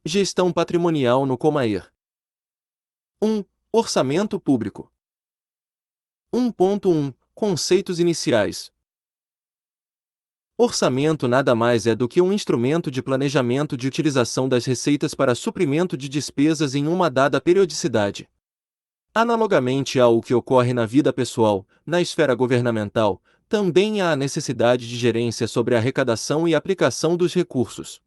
Gestão patrimonial no Comair. 1. Orçamento público. 1.1 Conceitos iniciais. Orçamento nada mais é do que um instrumento de planejamento de utilização das receitas para suprimento de despesas em uma dada periodicidade. Analogamente ao que ocorre na vida pessoal, na esfera governamental, também há a necessidade de gerência sobre a arrecadação e aplicação dos recursos.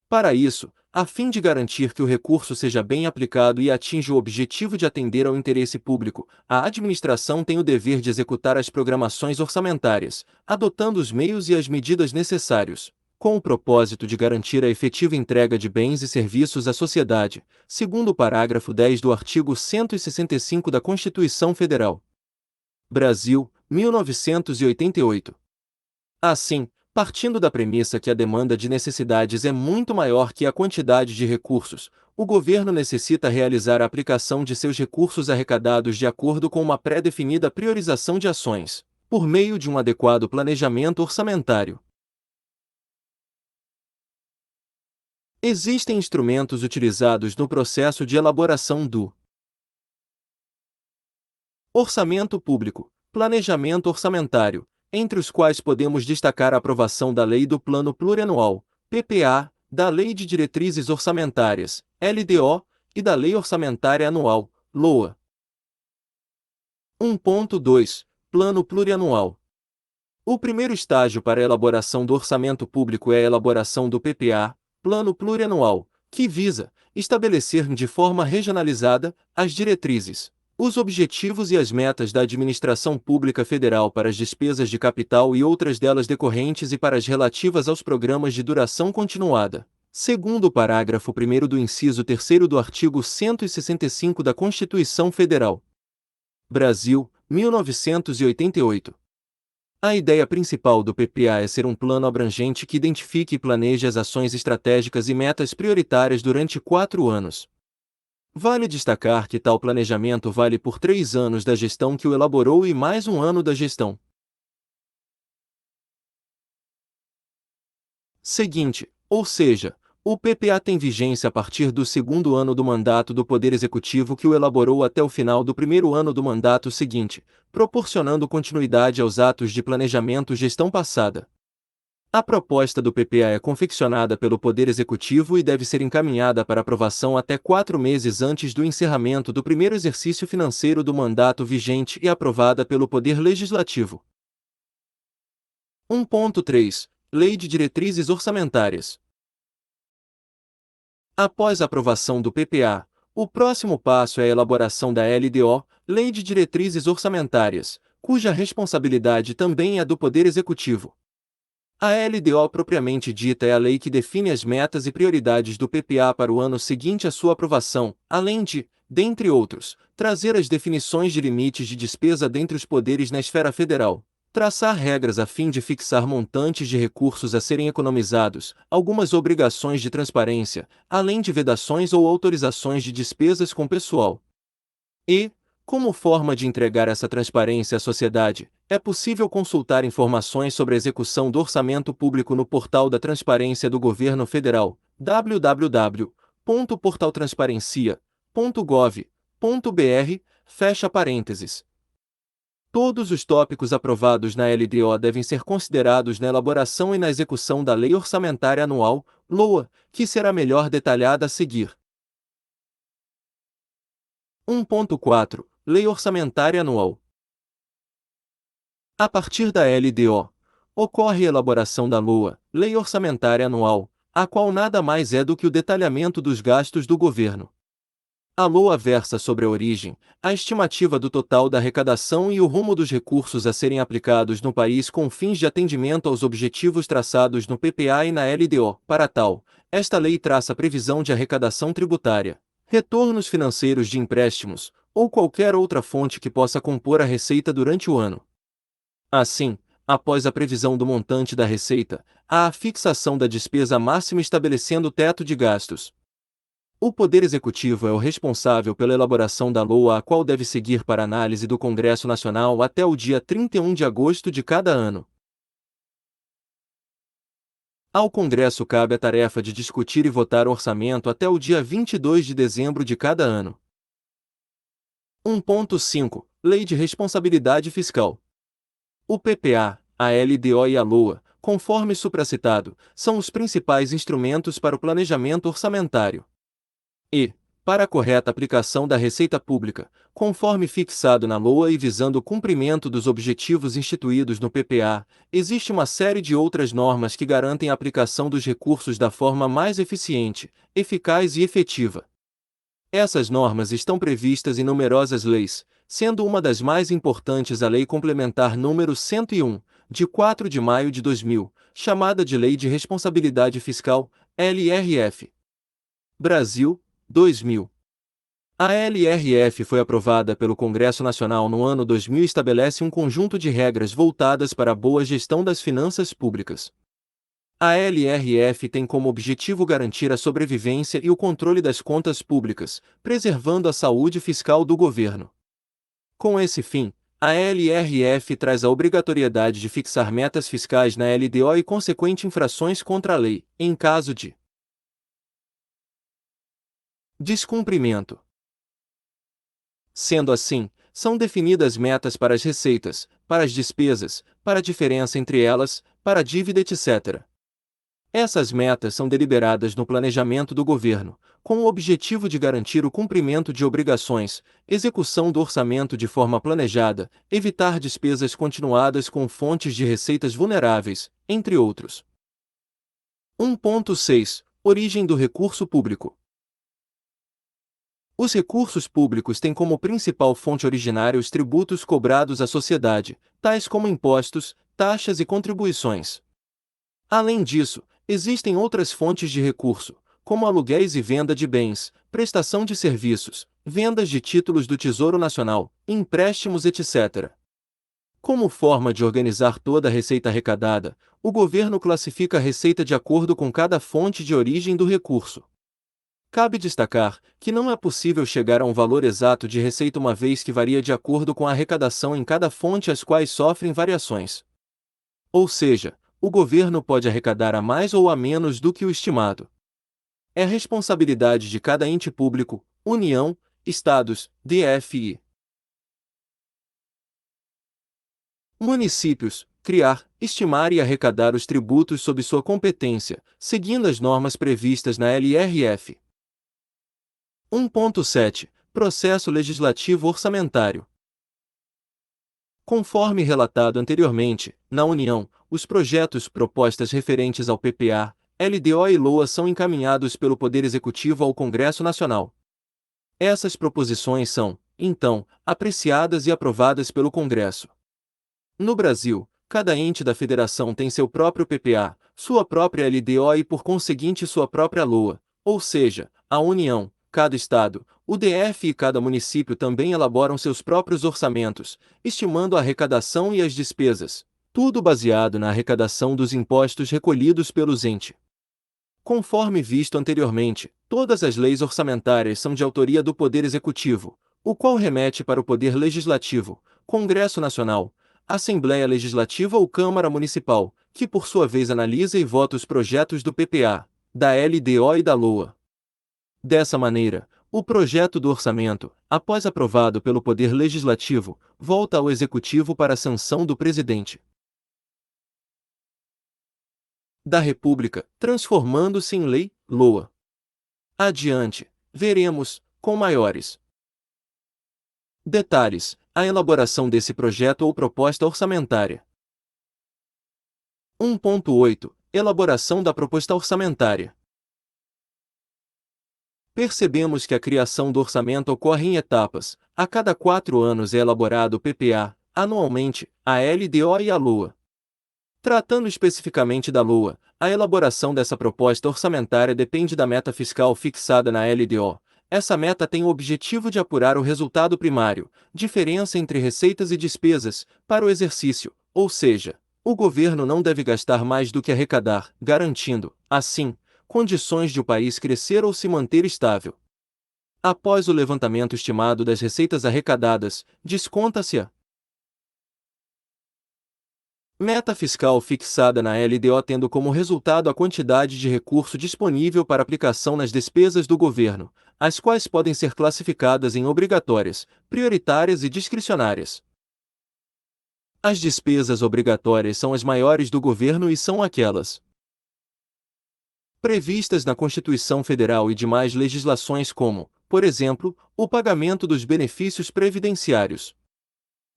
Para isso, a fim de garantir que o recurso seja bem aplicado e atinja o objetivo de atender ao interesse público, a administração tem o dever de executar as programações orçamentárias, adotando os meios e as medidas necessários, com o propósito de garantir a efetiva entrega de bens e serviços à sociedade, segundo o parágrafo 10 do artigo 165 da Constituição Federal. Brasil, 1988. Assim, partindo da premissa que a demanda de necessidades é muito maior que a quantidade de recursos, o governo necessita realizar a aplicação de seus recursos arrecadados de acordo com uma pré-definida priorização de ações, por meio de um adequado planejamento orçamentário. Existem instrumentos utilizados no processo de elaboração do orçamento público, planejamento orçamentário, entre os quais podemos destacar a aprovação da Lei do Plano Plurianual, PPA, da Lei de Diretrizes Orçamentárias, LDO, e da Lei Orçamentária Anual, LOA. 1.2 Plano Plurianual. O primeiro estágio para a elaboração do orçamento público é a elaboração do PPA, Plano Plurianual, que visa estabelecer de forma regionalizada as diretrizes, os objetivos e as metas da administração pública federal para as despesas de capital e outras delas decorrentes e para as relativas aos programas de duração continuada, segundo o parágrafo 1º do inciso 3º do artigo 165 da Constituição Federal. Brasil, 1988. A ideia principal do PPA é ser um plano abrangente que identifique e planeje as ações estratégicas e metas prioritárias durante 4 anos. Vale destacar que tal planejamento vale por 3 anos da gestão que o elaborou e mais 1 ano da gestão seguinte, ou seja, o PPA tem vigência a partir do 2º ano do mandato do Poder Executivo que o elaborou até o final do 1º ano do mandato seguinte, proporcionando continuidade aos atos de planejamento gestão passada. A proposta do PPA é confeccionada pelo Poder Executivo e deve ser encaminhada para aprovação até 4 meses antes do encerramento do primeiro exercício financeiro do mandato vigente e aprovada pelo Poder Legislativo. 1.3 Lei de Diretrizes Orçamentárias. Após a aprovação do PPA, o próximo passo é a elaboração da LDO, Lei de Diretrizes Orçamentárias, cuja responsabilidade também é do Poder Executivo. A LDO propriamente dita é a lei que define as metas e prioridades do PPA para o ano seguinte à sua aprovação, além de, dentre outros, trazer as definições de limites de despesa dentre os poderes na esfera federal, traçar regras a fim de fixar montantes de recursos a serem economizados, algumas obrigações de transparência, além de vedações ou autorizações de despesas com pessoal. E, como forma de entregar essa transparência à sociedade, é possível consultar informações sobre a execução do orçamento público no portal da Transparência do Governo Federal, www.portaltransparencia.gov.br, fecha parênteses. Todos os tópicos aprovados na LDO devem ser considerados na elaboração e na execução da Lei Orçamentária Anual, LOA, que será melhor detalhada a seguir. 1.4 Lei Orçamentária Anual. A partir da LDO, ocorre a elaboração da LOA, Lei Orçamentária Anual, a qual nada mais é do que o detalhamento dos gastos do governo. A LOA versa sobre a origem, a estimativa do total da arrecadação e o rumo dos recursos a serem aplicados no país com fins de atendimento aos objetivos traçados no PPA e na LDO. Para tal, esta lei traça previsão de arrecadação tributária, retornos financeiros de empréstimos, ou qualquer outra fonte que possa compor a receita durante o ano. Assim, após a previsão do montante da receita, há a fixação da despesa máxima estabelecendo o teto de gastos. O Poder Executivo é o responsável pela elaboração da LOA, a qual deve seguir para análise do Congresso Nacional até o dia 31 de agosto de cada ano. Ao Congresso cabe a tarefa de discutir e votar o orçamento até o dia 22 de dezembro de cada ano. 1.5. Lei de Responsabilidade Fiscal. O PPA, a LDO e a LOA, conforme supracitado, são os principais instrumentos para o planejamento orçamentário. E, para a correta aplicação da receita pública, conforme fixado na LOA e visando o cumprimento dos objetivos instituídos no PPA, existe uma série de outras normas que garantem a aplicação dos recursos da forma mais eficiente, eficaz e efetiva. Essas normas estão previstas em numerosas leis, sendo uma das mais importantes a Lei Complementar número 101, de 4 de maio de 2000, chamada de Lei de Responsabilidade Fiscal, LRF. Brasil, 2000. A LRF foi aprovada pelo Congresso Nacional no ano 2000 e estabelece um conjunto de regras voltadas para a boa gestão das finanças públicas. A LRF tem como objetivo garantir a sobrevivência e o controle das contas públicas, preservando a saúde fiscal do governo. Com esse fim, a LRF traz a obrigatoriedade de fixar metas fiscais na LDO e consequente infrações contra a lei, em caso de descumprimento. Sendo assim, são definidas metas para as receitas, para as despesas, para a diferença entre elas, para a dívida, etc. Essas metas são deliberadas no planejamento do governo, com o objetivo de garantir o cumprimento de obrigações, execução do orçamento de forma planejada, evitar despesas continuadas com fontes de receitas vulneráveis, entre outros. 1.6. Origem do recurso público. Os recursos públicos têm como principal fonte originária os tributos cobrados à sociedade, tais como impostos, taxas e contribuições. Além disso, existem outras fontes de recurso, como aluguéis e venda de bens, prestação de serviços, vendas de títulos do Tesouro Nacional, empréstimos, etc. Como forma de organizar toda a receita arrecadada, o governo classifica a receita de acordo com cada fonte de origem do recurso. Cabe destacar que não é possível chegar a um valor exato de receita uma vez que varia de acordo com a arrecadação em cada fonte, as quais sofrem variações. Ou seja, o governo pode arrecadar a mais ou a menos do que o estimado. É responsabilidade de cada ente público, União, Estados, DF e municípios, criar, estimar e arrecadar os tributos sob sua competência, seguindo as normas previstas na LRF. 1.7. Processo legislativo orçamentário. Conforme relatado anteriormente, na União, os propostas referentes ao PPA, LDO e LOA são encaminhados pelo Poder Executivo ao Congresso Nacional. Essas proposições são, então, apreciadas e aprovadas pelo Congresso. No Brasil, cada ente da federação tem seu próprio PPA, sua própria LDO e por conseguinte sua própria LOA, ou seja, a União, cada estado, o DF e cada município também elaboram seus próprios orçamentos, estimando a arrecadação e as despesas, tudo baseado na arrecadação dos impostos recolhidos pelos entes. Conforme visto anteriormente, todas as leis orçamentárias são de autoria do Poder Executivo, o qual remete para o Poder Legislativo, Congresso Nacional, Assembleia Legislativa ou Câmara Municipal, que por sua vez analisa e vota os projetos do PPA, da LDO e da LOA. Dessa maneira, o projeto do orçamento, após aprovado pelo Poder Legislativo, volta ao Executivo para a sanção do Presidente da República, transformando-se em lei, LOA. Adiante, veremos, com maiores detalhes, a elaboração desse projeto ou proposta orçamentária. 1.8. Elaboração da proposta orçamentária. Percebemos que a criação do orçamento ocorre em etapas. A cada 4 anos é elaborado o PPA, anualmente, a LDO e a LOA. Tratando especificamente da LOA, a elaboração dessa proposta orçamentária depende da meta fiscal fixada na LDO. Essa meta tem o objetivo de apurar o resultado primário, diferença entre receitas e despesas, para o exercício, ou seja, o governo não deve gastar mais do que arrecadar, garantindo, assim, condições de o país crescer ou se manter estável. Após o levantamento estimado das receitas arrecadadas, desconta-se a Meta fiscal fixada na LDO tendo como resultado a quantidade de recurso disponível para aplicação nas despesas do governo, as quais podem ser classificadas em obrigatórias, prioritárias e discricionárias. As despesas obrigatórias são as maiores do governo e são aquelas previstas na Constituição Federal e demais legislações como, por exemplo, o pagamento dos benefícios previdenciários.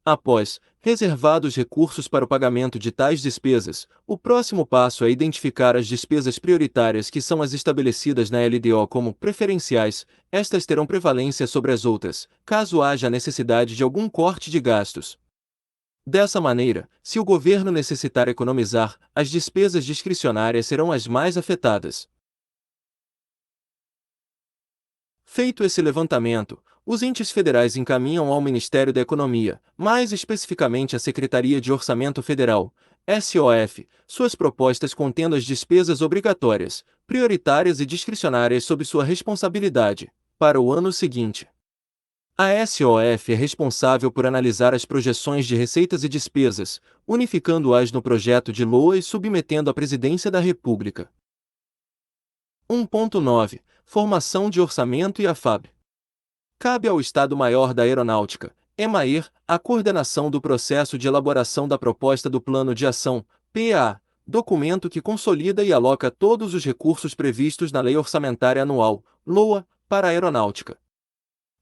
Após reservados recursos para o pagamento de tais despesas, o próximo passo é identificar as despesas prioritárias que são as estabelecidas na LDO como preferenciais. Estas terão prevalência sobre as outras, caso haja necessidade de algum corte de gastos. Dessa maneira, se o governo necessitar economizar, as despesas discricionárias serão as mais afetadas. Feito esse levantamento, os entes federais encaminham ao Ministério da Economia, mais especificamente à Secretaria de Orçamento Federal, SOF, suas propostas contendo as despesas obrigatórias, prioritárias e discricionárias sob sua responsabilidade, para o ano seguinte. A SOF é responsável por analisar as projeções de receitas e despesas, unificando-as no projeto de LOA e submetendo à Presidência da República. 1.9. Formação de orçamento e a FAB. Cabe ao Estado-Maior da Aeronáutica, EMAER, a coordenação do processo de elaboração da proposta do Plano de Ação, PA, documento que consolida e aloca todos os recursos previstos na Lei Orçamentária Anual, LOA, para a aeronáutica.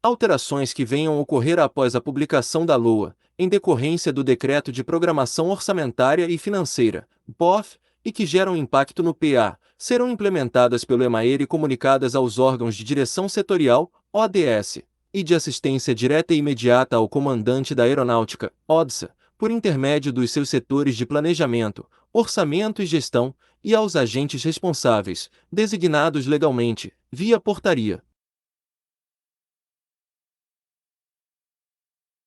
Alterações que venham a ocorrer após a publicação da LOA, em decorrência do Decreto de Programação Orçamentária e Financeira, POF, e que geram impacto no PA, serão implementadas pelo EMAER e comunicadas aos órgãos de direção setorial, ODS, e de assistência direta e imediata ao comandante da Aeronáutica, ODSA, por intermédio dos seus setores de planejamento, orçamento e gestão, e aos agentes responsáveis, designados legalmente, via portaria.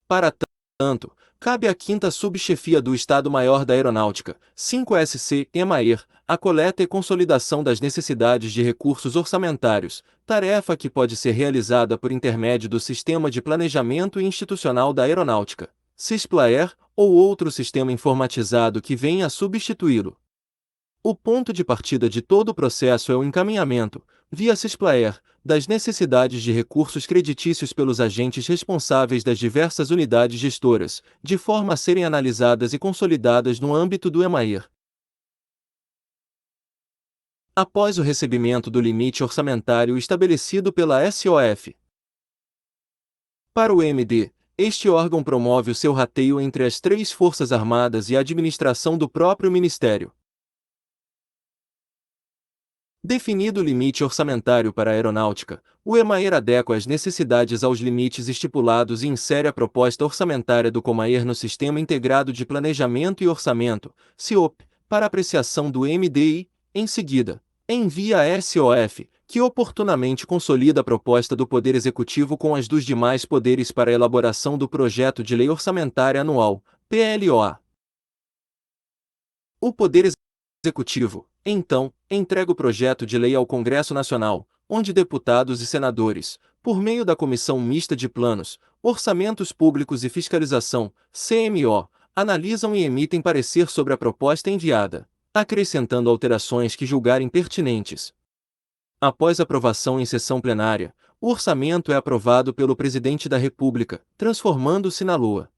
Para tanto, cabe à 5ª Subchefia do Estado-Maior da Aeronáutica, 5SC, EMAER, a coleta e consolidação das necessidades de recursos orçamentários, tarefa que pode ser realizada por intermédio do Sistema de Planejamento Institucional da Aeronáutica, SISPLAER, ou outro sistema informatizado que venha a substituí-lo. O ponto de partida de todo o processo é o encaminhamento, via SISPLAER, das necessidades de recursos creditícios pelos agentes responsáveis das diversas unidades gestoras, de forma a serem analisadas e consolidadas no âmbito do EMAER. Após o recebimento do limite orçamentário estabelecido pela SOF. Para o MD, este órgão promove o seu rateio entre as 3 Forças Armadas e a administração do próprio Ministério. Definido o limite orçamentário para a aeronáutica, o EMAER adequa as necessidades aos limites estipulados e insere a proposta orçamentária do COMAER no Sistema Integrado de Planejamento e Orçamento, SIOP, para apreciação do MDI, em seguida, envia a SOF, que oportunamente consolida a proposta do Poder Executivo com as dos demais poderes para a elaboração do Projeto de Lei Orçamentária Anual, PLOA. O Poder Executivo, então, entrega o projeto de lei ao Congresso Nacional, onde deputados e senadores, por meio da Comissão Mista de Planos, Orçamentos Públicos e Fiscalização, CMO, analisam e emitem parecer sobre a proposta enviada, acrescentando alterações que julgarem pertinentes. Após aprovação em sessão plenária, o orçamento é aprovado pelo Presidente da República, transformando-se na LOA.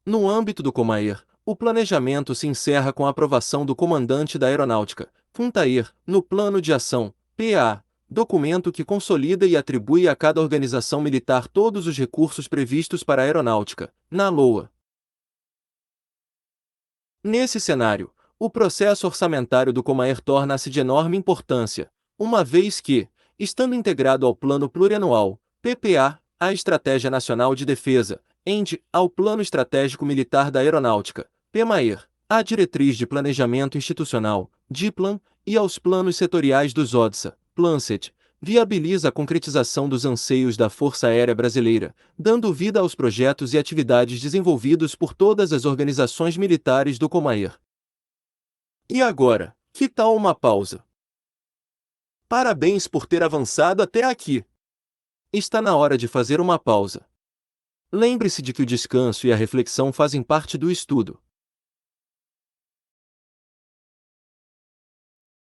No âmbito do COMAER, o planejamento se encerra com a aprovação do Comandante da Aeronáutica, FUNTAER, no Plano de Ação, PA, documento que consolida e atribui a cada organização militar todos os recursos previstos para a aeronáutica, na LOA. Nesse cenário, o processo orçamentário do COMAER torna-se de enorme importância, uma vez que, estando integrado ao Plano Plurianual, PPA, à Estratégia Nacional de Defesa, ENDE, ao Plano Estratégico Militar da Aeronáutica, PMAER, à Diretriz de Planejamento Institucional, DIPLAN, e aos planos setoriais dos ODSA, PLANCET, viabiliza a concretização dos anseios da Força Aérea Brasileira, dando vida aos projetos e atividades desenvolvidos por todas as organizações militares do COMAER. E agora, que tal uma pausa? Parabéns por ter avançado até aqui. Está na hora de fazer uma pausa. Lembre-se de que o descanso e a reflexão fazem parte do estudo.